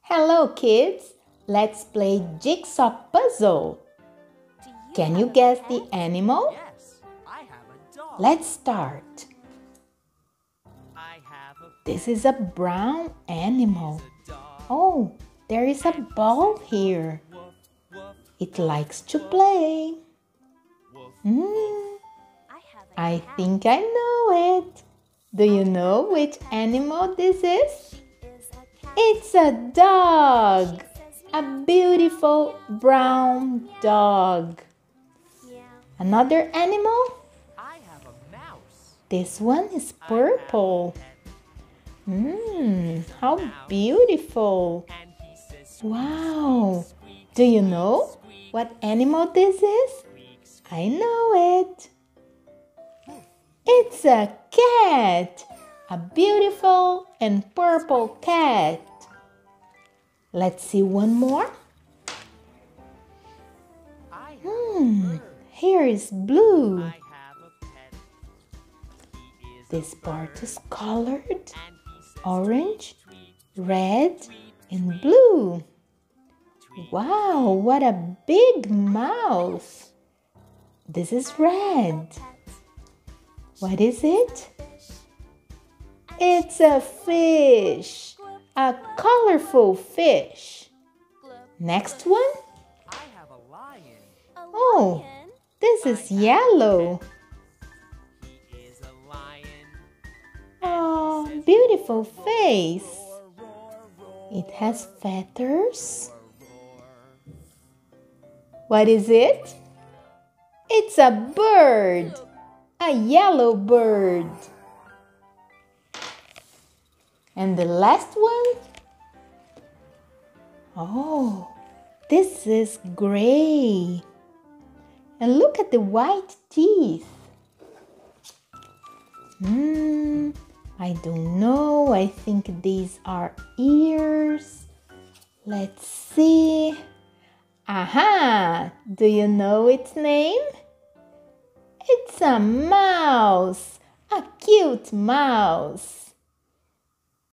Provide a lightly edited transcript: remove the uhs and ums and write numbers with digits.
Hello kids, let's play jigsaw puzzle. Can you guess the animal? Yes, I have a dog. Let's start. I have a This is a brown animal. dog. Oh, there is a ball here. Woof, woof, It likes to play. woof. I think I know it. Do you know which animal this is? It's a dog. A beautiful brown dog. Another animal? I have a mouse. This one is purple. How beautiful. And he says, Wow. Do you know what animal this is? I know it. It's a cat. A beautiful and purple cat. Let's see one more. I have a bird. Here is blue. I have a pet. He is This a part bird. is colored And he says, orange, tweet, red, and blue. tweet. Wow, what a big mouth. This is red. What is it? It's a fish. A colorful fish. Next one. I have a lion. Oh, this is yellow. He is a lion. Oh, beautiful face. Roar, roar, roar, It has feathers. roar. What is it? It's a bird. A yellow bird. And the last one? Oh, this is gray. And look at the white teeth. I don't know. I think these are ears. Let's see. Aha! Do you know its name? It's a mouse. A cute mouse.